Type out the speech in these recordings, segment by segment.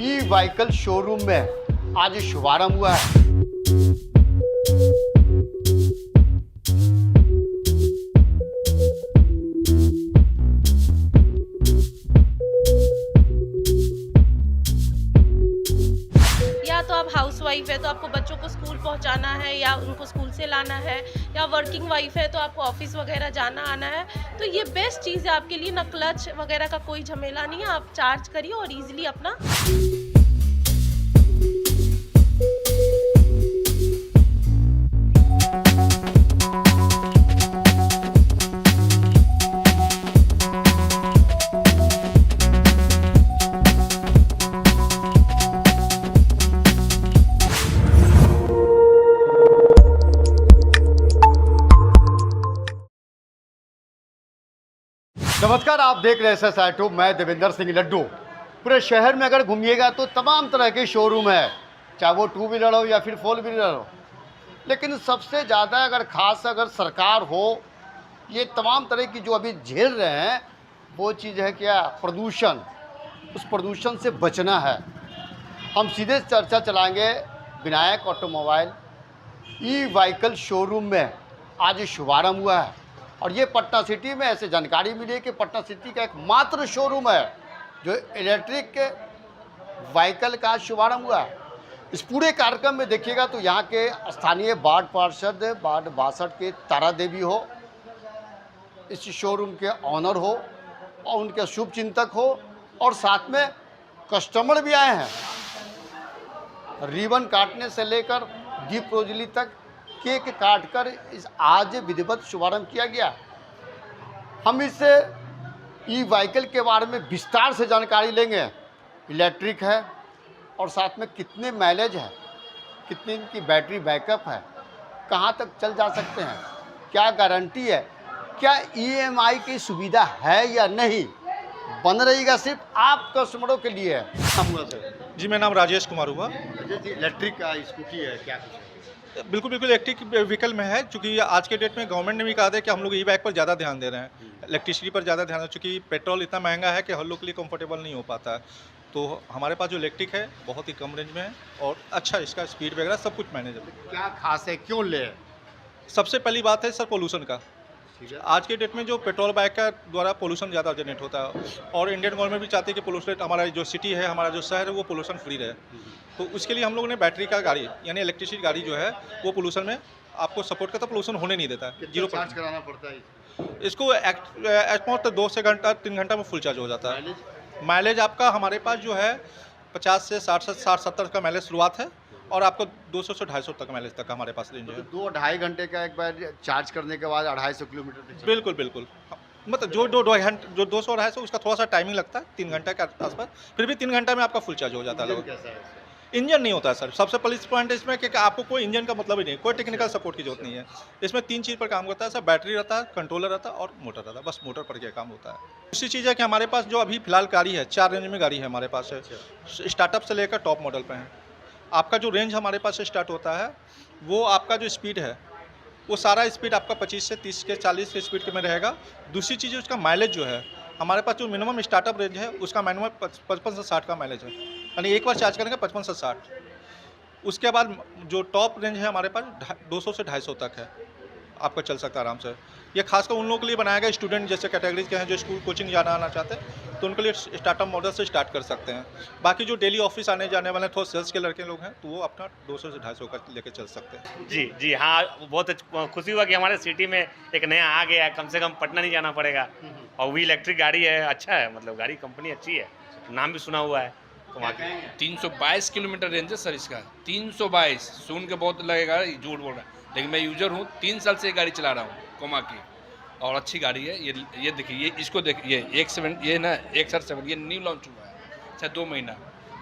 E vehicle showroom में आज शुभारंभ हुआ है। या तो आप हाउस वाइफ है तो आपको बच्चों को स्कूल पहुंचाना है या उनको स्कूल से लाना है, या वर्किंग वाइफ है तो आपको ऑफिस वगैरह जाना आना है, तो ये बेस्ट चीज़ है आपके लिए। ना क्लच वगैरह का कोई झमेला नहीं है, आप चार्ज करिए और इजीली अपना नमस्कार, आप देख रहे हैं SSI2। मैं देवेंद्र सिंह लड्डू। पूरे शहर में अगर घूमिएगा तो तमाम तरह के शोरूम है, चाहे वो 2 व्हीलर हो या फिर 4 व्हीलर हो। लेकिन सबसे ज़्यादा अगर सरकार हो, ये तमाम तरह की जो अभी झेल रहे हैं वो चीज़ है क्या, प्रदूषण। उस प्रदूषण से बचना है। हम सीधे चर्चा चलाएंगे Vinayak automobile e vehicle showroom में आज शुभारंभ हुआ है। और ये पटना सिटी में ऐसे जानकारी मिली है कि पटना सिटी का एकमात्र शोरूम है जो इलेक्ट्रिक व्हीकल का शुभारंभ हुआ है। इस पूरे कार्यक्रम में देखिएगा तो यहाँ के स्थानीय वार्ड पार्षद वार्ड 62 के तारा देवी हो, इस शोरूम के ऑनर हो और उनके शुभ चिंतक हो, और साथ में कस्टमर भी आए हैं। रिबन काटने से लेकर दीप प्रोज्वली तक केक काटकर इस आज विधिवत शुभारंभ किया गया। हम इस ई व्हीकल के बारे में विस्तार से जानकारी लेंगे। इलेक्ट्रिक है और साथ में कितने माइलेज है, कितनी इनकी बैटरी बैकअप है, कहाँ तक चल जा सकते हैं, क्या गारंटी है, क्या EMI की सुविधा है या नहीं, बन रहेगा सिर्फ आप कस्टमरों के लिए है। जी, मेरा नाम राजेश कुमार हुआ। इलेक्ट्रिक का स्कूटी है, क्या कुछ है? बिल्कुल इलेक्ट्रिक व्हीकल में है, क्योंकि आज के डेट में गवर्नमेंट ने भी कहा था कि हम लोग ई बाइक पर ज़्यादा ध्यान दे रहे हैं, इलेक्ट्रिसिटी पर ज़्यादा ध्यान, क्योंकि पेट्रोल इतना महंगा है कि हर लोग के लिए कंफर्टेबल नहीं हो पाता है। तो हमारे पास जो इलेक्ट्रिक है बहुत ही कम रेंज में है और अच्छा इसका स्पीड वगैरह सब कुछ मैनेज है। क्या खास है, क्यों ले? सबसे पहली बात है सर पोल्यूशन का। आज के डेट में जो पेट्रोल बाइक का द्वारा पोल्यूशन ज़्यादा जनरेट होता है और इंडियन गवर्नमेंट भी चाहती है कि पोल्यूशन हमारा जो सिटी है, हमारा जो शहर है वो पोल्यूशन फ्री रहे। तो उसके लिए हम लोगों ने बैटरी का गाड़ी यानी इलेक्ट्रिसिटी गाड़ी जो है वो पोल्यूशन में आपको सपोर्ट करता है, पोल्यूशन होने नहीं देता है। 0 चार्ज कराना पड़ता है इसको एटमोस्ट 2 से 3 घंटा में फुल चार्ज हो जाता है। माइलेज आपका हमारे पास जो है 50 से 60-70 का माइलेज शुरुआत है और आपको 200 से 250 तक माइलेज तक हमारे पास रेंज है। 2-2.5 घंटे का एक बार चार्ज करने के बाद 250 किलोमीटर। बिल्कुल मतलब जो 200-250 उसका थोड़ा सा टाइमिंग लगता है 3 घंटे के आसपास, फिर भी 3 घंटा में आपका फुल चार्ज हो जाता है। इंजन नहीं होता है सर, सबसे प्लस पॉइंट इसमें कि आपको कोई इंजन का मतलब ही नहीं, कोई टेक्निकल सपोर्ट की जरूरत नहीं है। इसमें 3 चीज़ पर काम करता है सर, बैटरी रहता है, कंट्रोलर रहता है और मोटर रहता है, बस मोटर पर क्या काम होता है। दूसरी चीज़ है कि हमारे पास जो अभी फिलहाल गाड़ी है 4 रेंज में गाड़ी है हमारे पास है, स्टार्टअप से लेकर टॉप मॉडल पे है। आपका जो रेंज हमारे पास से स्टार्ट होता है वो आपका जो स्पीड है वो सारा स्पीड आपका 25 से 30 के 40 के स्पीड के में रहेगा। दूसरी चीज़ उसका माइलेज जो है हमारे पास जो मिनिमम स्टार्टअप रेंज है उसका मिनिमम 55 से 60 का माइलेज है, यानी एक बार चार्ज करेंगे 55 से 60। उसके बाद जो टॉप रेंज है हमारे पास 200 से 250 तक है, आपका चल सकता है आराम से। ये खासकर उन लोगों के लिए बनाया गया, स्टूडेंट जैसे कैटेगरीज के हैं जो स्कूल कोचिंग जाना आना चाहते हैं तो उनके लिए स्टार्टअप मॉडल से स्टार्ट कर सकते हैं। बाकी जो डेली ऑफिस आने जाने वाले थोड़ा सेल्स के लड़के लोग हैं तो वो अपना 200 से 250 का लेके चल सकते हैं। जी हाँ, बहुत खुशी हुआ कि हमारे सिटी में एक नया आ गया है, कम से कम पटना नहीं जाना पड़ेगा। और भी इलेक्ट्रिक गाड़ी है, अच्छा है, मतलब गाड़ी कंपनी अच्छी है, नाम भी सुना हुआ है। 322 किलोमीटर रेंज है सर इसका। 322 सुन के बहुत लगेगा झूठ बोल रहा है, लेकिन मैं यूजर हूँ, 3 साल से ये गाड़ी चला रहा हूँ कोमा की, और अच्छी गाड़ी है। ये देखिए, ये इसको देखिए, ये 17 ये ना 167 ये न्यू लॉन्च हुआ है, अच्छा 2 महीना।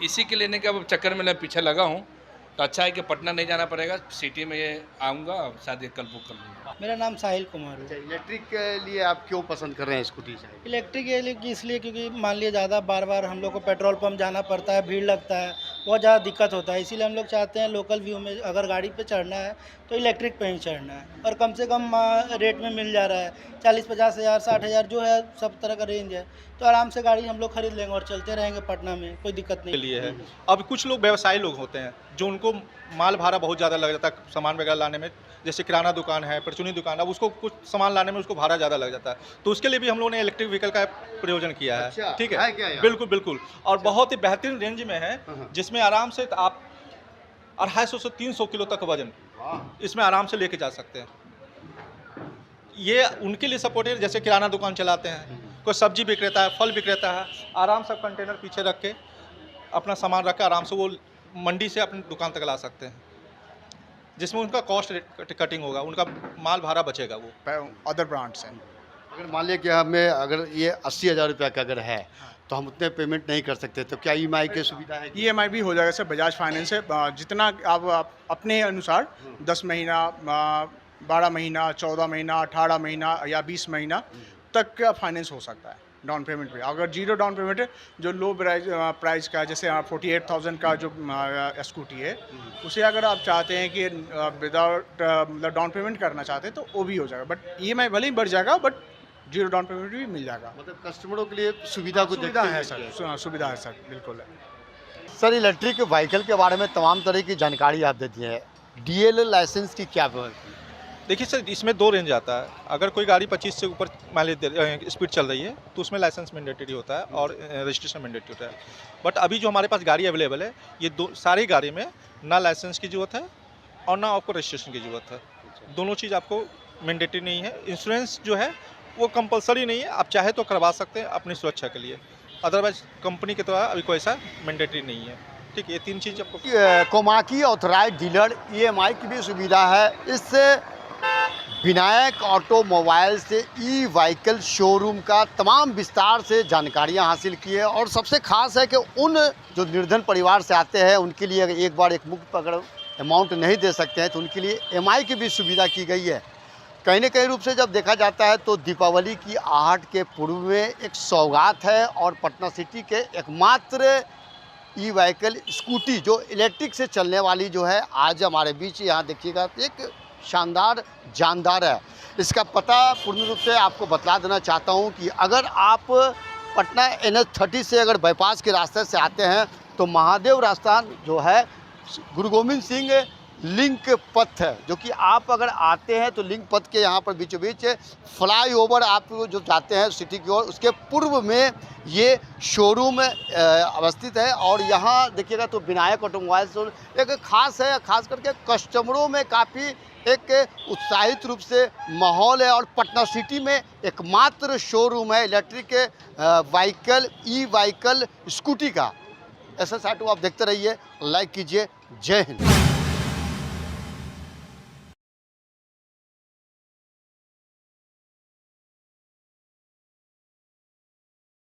इसी के लेने के अब चक्कर में मैं पीछे लगा हूँ, तो अच्छा है कि पटना नहीं जाना पड़ेगा, सिटी में ये आऊँगा, शायद ये कल बुक कर लूँगा। मेरा नाम साहिल कुमार है। इलेक्ट्रिक के लिए आप क्यों पसंद कर रहे हैं स्कूटी? इलेक्ट्रिक इसलिए क्योंकि मान लिया ज़्यादा बार बार हम लोग को पेट्रोल पंप जाना पड़ता है, भीड़ लगता है, बहुत ज़्यादा दिक्कत होता है। इसीलिए हम लोग चाहते हैं लोकल व्यू में अगर गाड़ी पे चढ़ना है तो इलेक्ट्रिक पे ही चढ़ना है, और कम से कम रेट में मिल जा रहा है। 40-50 हज़ार 60 हज़ार जो है सब तरह का रेंज है, तो आराम से गाड़ी हम लोग खरीद लेंगे और चलते रहेंगे पटना में, कोई दिक्कत के नहीं। लिए है। अब कुछ लोग व्यवसायी लोग होते हैं जो उनको माल भाड़ा बहुत ज़्यादा लग जाता है सामान वगैरह लाने में, जैसे किराना दुकान है, परचूनी दुकान है, अब उसको कुछ सामान लाने में उसको भाड़ा ज़्यादा लग जाता है, तो उसके लिए भी हम लोगों ने इलेक्ट्रिक व्हीकल का प्रयोजन किया है। अच्छा, ठीक है क्या है, यहाँ? बिल्कुल बिल्कुल, और बहुत ही बेहतरीन रेंज में है, जिसमें आराम से आप 250 से 300 किलो तक वजन इसमें आराम से लेके जा सकते हैं। ये उनके लिए सपोर्टेड, जैसे किराना दुकान चलाते हैं, कोई सब्जी विक्रेता है, फल विक्रेता है, आराम से कंटेनर पीछे रख के अपना सामान रख के आराम से वो मंडी से अपनी दुकान तक ला सकते हैं, जिसमें उनका कॉस्ट कटिंग होगा, उनका माल भाड़ा बचेगा वो। अदर ब्रांड्स हैं। अगर मान लिया कि हमें अगर ये 80,000 रुपये का अगर है तो हम उतने पेमेंट नहीं कर सकते, तो क्या EMI की सुविधा है? EMI भी हो जाएगा सर, बजाज फाइनेंस है, जितना आप अपने अनुसार 10 महीना 12 महीना 14 महीना 18 महीना या 20 महीना तक का फाइनेंस हो सकता है डाउन पेमेंट पे। अगर जीरो डाउन पेमेंट है, जो लो प्राइस का, जैसे 48,000 का जो स्कूटी है, उसे अगर आप चाहते हैं कि विदाउट मतलब डाउन पेमेंट करना चाहते हैं तो वो भी हो जाएगा, बट EMI भले ही बढ़ जाएगा, बट जीरो डाउन पेमेंट भी मिल जाएगा। मतलब कस्टमरों के लिए सुविधा को सुविधा देखते है हुए सर, सुविधा है सर, बिल्कुल है। सर, इलेक्ट्रिक व्हीकल के बारे में तमाम तरह की जानकारी आप देती हैं। DL लाइसेंस की क्या व्यवस्था है? देखिए सर, इसमें 2 रेंज आता है। अगर कोई गाड़ी 25 से ऊपर माइलेज स्पीड चल रही है तो उसमें लाइसेंस मैंडेटरी होता है और रजिस्ट्रेशन मैंडेटरी होता है। बट अभी जो हमारे पास गाड़ी अवेलेबल है, ये सारी गाड़ी में ना लाइसेंस की ज़रूरत है और ना आपको रजिस्ट्रेशन की ज़रूरत है। दोनों चीज़ आपको मैंडेटरी नहीं है। इंश्योरेंस जो है वो कंपलसरी नहीं है, आप चाहे तो करवा सकते हैं अपनी सुरक्षा के लिए, अदरवाइज कंपनी के द्वारा अभी कोई ऐसा मैंडेटरी नहीं है। ठीक है, ये 3 चीज़ आपको। कोमाकी ऑथराइज डीलर EMI की भी सुविधा है। इससे विनायक ऑटोमोबाइल से व्हीकल शोरूम का तमाम विस्तार से जानकारियां हासिल की है, और सबसे खास है कि उन जो निर्धन परिवार से आते हैं उनके लिए अगर एक बार एक मुक्त अगर अमाउंट नहीं दे सकते हैं तो उनके लिए EMI की भी सुविधा की गई है। कहीं न कहीं रूप से जब देखा जाता है तो दीपावली की आहट के पूर्व में एक सौगात है, और पटना सिटी के एकमात्र व्हीकल स्कूटी जो इलेक्ट्रिक से चलने वाली जो है आज हमारे बीच यहाँ देखिएगा, एक शानदार जानदार है। इसका पता पूर्ण रूप से आपको बतला देना चाहता हूँ कि अगर आप पटना NH30 से अगर बाईपास के रास्ते से आते हैं तो महादेव रास्ता जो है गुरु गोविंद सिंह लिंक पथ है, जो कि आप अगर आते हैं तो लिंक पथ के यहाँ पर बीचों बीच फ्लाईओवर आप जो जाते हैं सिटी की ओर, उसके पूर्व में ये शोरूम अवस्थित है। और यहाँ देखिएगा तो विनायक ऑटोमोबाइल्स एक खास है, खास करके कस्टमरों में काफ़ी एक उत्साहित रूप से माहौल है, और पटना सिटी में एकमात्र शोरूम है इलेक्ट्रिक व्हीकल व्हीकल स्कूटी का। SSR2 आप देखते रहिए, लाइक कीजिए। जय हिंद।